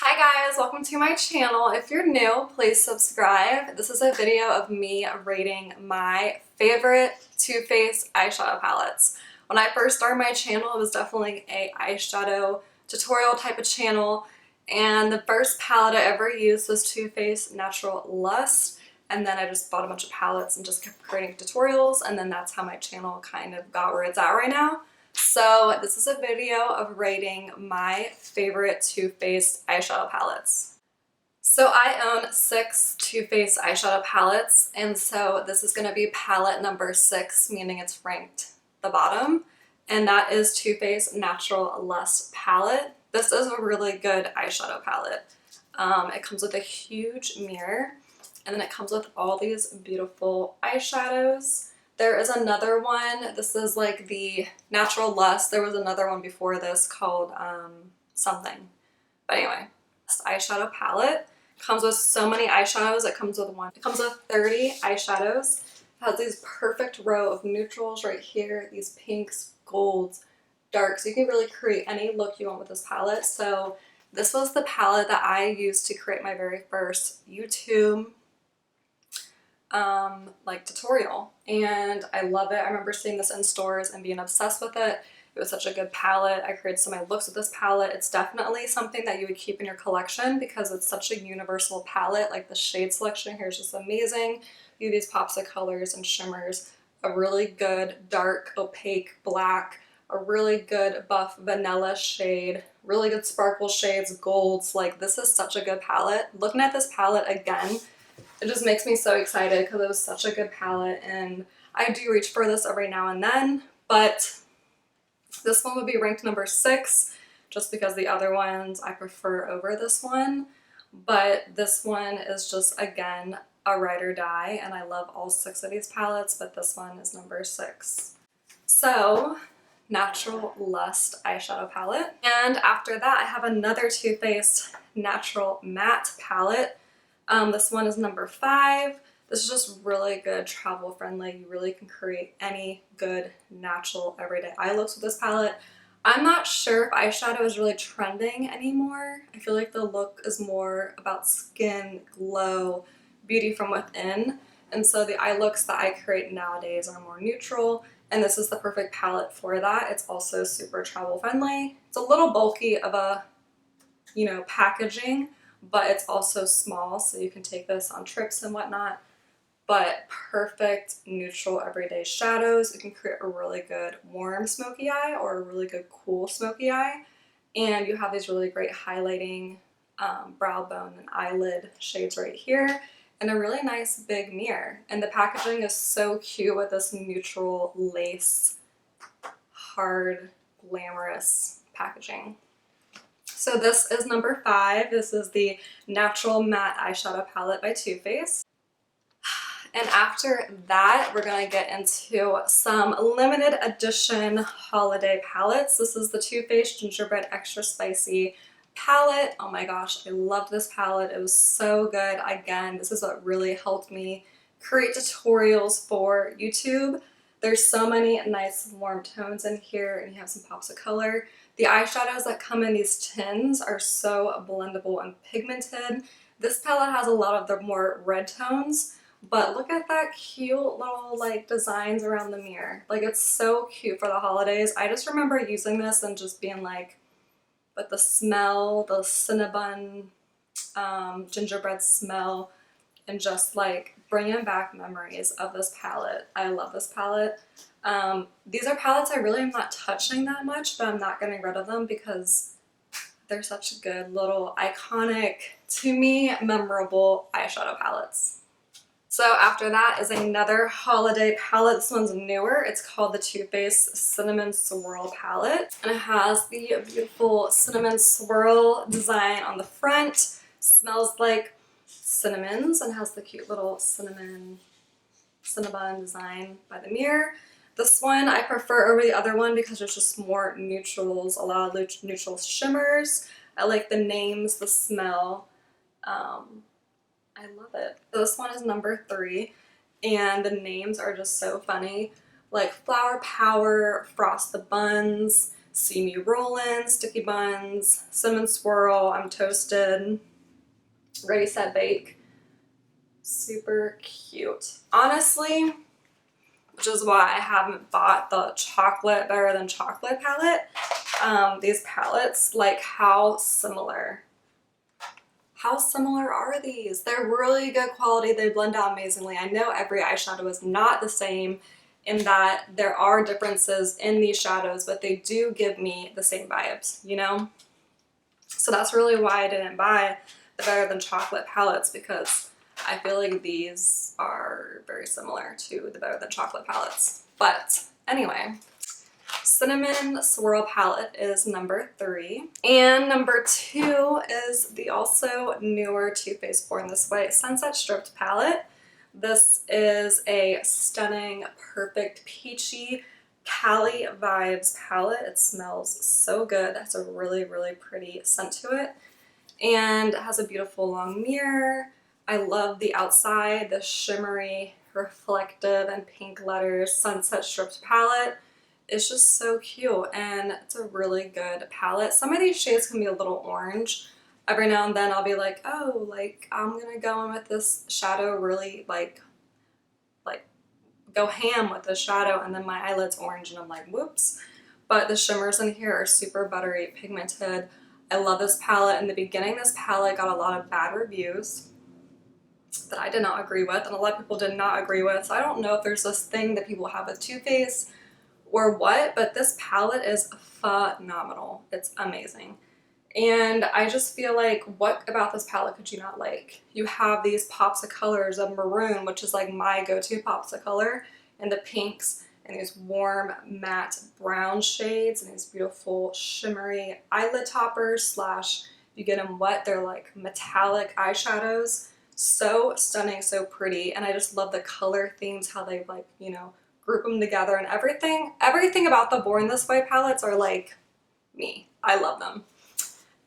Hi guys, welcome to my channel. If you're new, please subscribe. This is a video of me rating my favorite Too Faced eyeshadow palettes. When I first started my channel, it was definitely a eyeshadow tutorial type of channel, and the first palette I ever used was Too Faced Natural Lust, and then I just bought a bunch of palettes and just kept creating tutorials, and then that's how my channel kind of got where it's at right now. So this is a video of rating my favorite Too Faced eyeshadow palettes. So I own 6 Too Faced eyeshadow palettes, and so this is going to be palette number 6, meaning it's ranked the bottom, and that is Too Faced Natural Lust palette. This is a really good eyeshadow palette. It comes with a huge mirror, and then it comes with all these beautiful eyeshadows. There is another one. This is like the Natural Lust. There was another one before this called something. But anyway, this eyeshadow palette comes with so many eyeshadows. It comes with 30 eyeshadows. It has these perfect row of neutrals right here, these pinks, golds, darks. You can really create any look you want with this palette. So this was the palette that I used to create my very first YouTube tutorial, and I love it. I remember seeing this in stores and being obsessed with it. It was such a good palette. I created so many looks with this palette. It's definitely something that you would keep in your collection because it's such a universal palette. Like the shade selection here is just amazing. You have these pops of colors and shimmers, a really good dark opaque black, a really good buff vanilla shade, really good sparkle shades, golds. Like this is such a good palette. Looking at this palette again, it just makes me so excited because it was such a good palette, and I do reach for this every now and then, but this one would be ranked number 6 just because the other ones I prefer over this one. But this one is just, again, a ride or die, and I love all 6 of these palettes, but this one is number 6. So, Natural Lust eyeshadow palette. And after that, I have another Too Faced Natural Matte palette. This one is number 5. This is just really good, travel friendly. You really can create any good, natural, everyday eye looks with this palette. I'm not sure if eyeshadow is really trending anymore. I feel like the look is more about skin, glow, beauty from within. And so the eye looks that I create nowadays are more neutral, and this is the perfect palette for that. It's also super travel friendly. It's a little bulky of a, packaging, but it's also small, so you can take this on trips and whatnot. But perfect neutral everyday shadows. You can create a really good warm smoky eye or a really good cool smoky eye. And you have these really great highlighting brow bone and eyelid shades right here, and a really nice big mirror. And the packaging is so cute with this neutral lace, hard, glamorous packaging. So this is number 5. This is the Natural Matte Eyeshadow Palette by Too Faced. And after that, we're going to get into some limited edition holiday palettes. This is the Too Faced Gingerbread Extra Spicy palette. Oh my gosh, I loved this palette. It was so good. Again, this is what really helped me create tutorials for YouTube. There's so many nice warm tones in here, and you have some pops of color. The eyeshadows that come in these tins are so blendable and pigmented. This palette has a lot of the more red tones, but look at that cute little designs around the mirror. Like, it's so cute for the holidays. I just remember using this and just being like, but the smell, the Cinnabon gingerbread smell, and just bringing back memories of this palette. I love this palette. These are palettes I really am not touching that much, but I'm not getting rid of them because they're such good little iconic, to me, memorable eyeshadow palettes. So after that is another holiday palette. This one's newer. It's called the Too Faced Cinnamon Swirl palette, and it has the beautiful cinnamon swirl design on the front. Smells like cinnamons and has the cute little Cinnabon design by the mirror. This one I prefer over the other one because there's just more neutrals, a lot of neutral shimmers. I like the names, the smell. I love it. This one is number 3, and the names are just so funny. Like Flower Power, Frost the Buns, See Me Rollin', Sticky Buns, Cinnamon Swirl, I'm Toasted, Ready Set Bake. Super cute. Honestly, which is why I haven't bought the chocolate better than chocolate palette. These palettes, like how similar are these? They're really good quality. They blend out amazingly. I know every eyeshadow is not the same in that there are differences in these shadows, but they do give me the same vibes, you know? So that's really why I didn't buy the Better Than Chocolate palettes, because I feel like these are very similar to the Better Than Chocolate palettes. But anyway, Cinnamon Swirl palette is number 3. And number 2 is the also newer Too Faced Born This Way Sunset Stripped palette. This is a stunning, perfect, peachy Cali Vibes palette. It smells so good. It has a really, really pretty scent to it. And it has a beautiful long mirror. I love the outside, the shimmery, reflective, and pink letters Sunset Stripped palette. It's just so cute, and it's a really good palette. Some of these shades can be a little orange. Every now and then I'll be like, oh, like I'm gonna go in with this shadow really like go ham with this shadow, and then my eyelid's orange and I'm like, whoops. But the shimmers in here are super buttery, pigmented. I love this palette. In the beginning, this palette got a lot of bad reviews that I did not agree with, and a lot of people did not agree with. So I don't know if there's this thing that people have with Too Faced or what, but this palette is phenomenal. It's amazing. And I just feel like, what about this palette could you not like? You have these pops of colors of maroon, which is like my go-to pops of color, and the pinks, and these warm matte brown shades, and these beautiful shimmery eyelid toppers slash, you get them wet, they're like metallic eyeshadows. So stunning, so pretty, and I just love the color themes, how they like, you know, group them together, and everything about the Born This Way palettes are like me. I love them.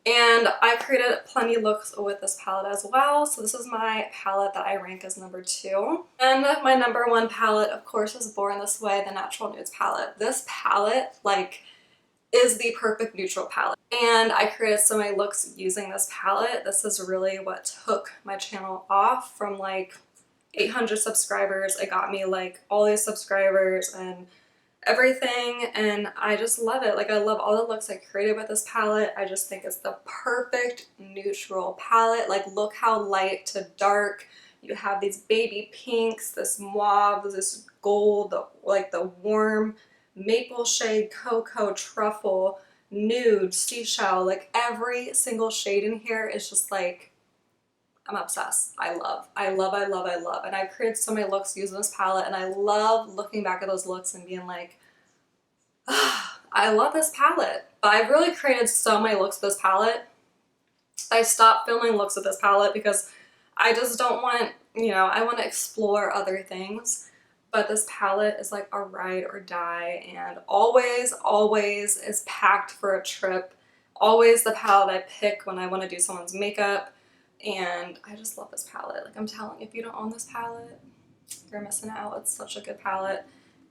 And I created plenty looks with this palette as well. So this is my palette that I rank as number 2. And my number 1 palette, of course, is Born This Way, the Natural Nudes palette. This palette, like, is the perfect neutral palette. And I created so many looks using this palette. This is really what took my channel off from like 800 subscribers. It got me like all these subscribers and everything, and I just love it. Like, I love all the looks I created with this palette. I just think it's the perfect neutral palette. Like, look how light to dark. You have these baby pinks, this mauve, this gold, like the warm maple shade, cocoa, truffle, nude, seashell. Like, every single shade in here is just like, I'm obsessed. I love. And I've created so many looks using this palette, and I love looking back at those looks and being like, ah, I love this palette. But I've really created so many looks with this palette. I stopped filming looks with this palette because I just don't want, you know, I want to explore other things. But this palette is like a ride or die, and always is packed for a trip. Always the palette I pick when I want to do someone's makeup. And I just love this palette. Like, I'm telling you, if you don't own this palette, you're missing out. It's such a good palette.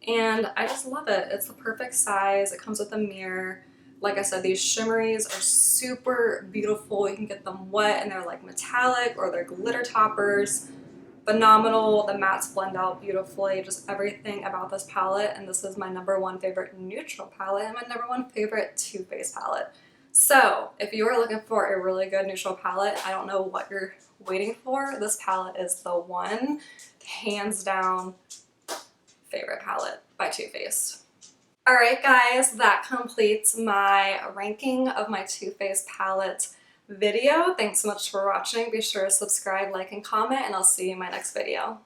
And I just love it. It's the perfect size. It comes with a mirror. Like I said, these shimmeries are super beautiful. You can get them wet and they're like metallic, or they're glitter toppers. Phenomenal. The mattes blend out beautifully. Just everything about this palette. And this is my number 1 favorite neutral palette and my number 1 favorite Too Faced palette. So if you are looking for a really good neutral palette, I don't know what you're waiting for. This palette is the one, hands down, favorite palette by Too Faced. Alright guys, that completes my ranking of my Too Faced palette video. Thanks so much for watching. Be sure to subscribe, like, and comment, and I'll see you in my next video.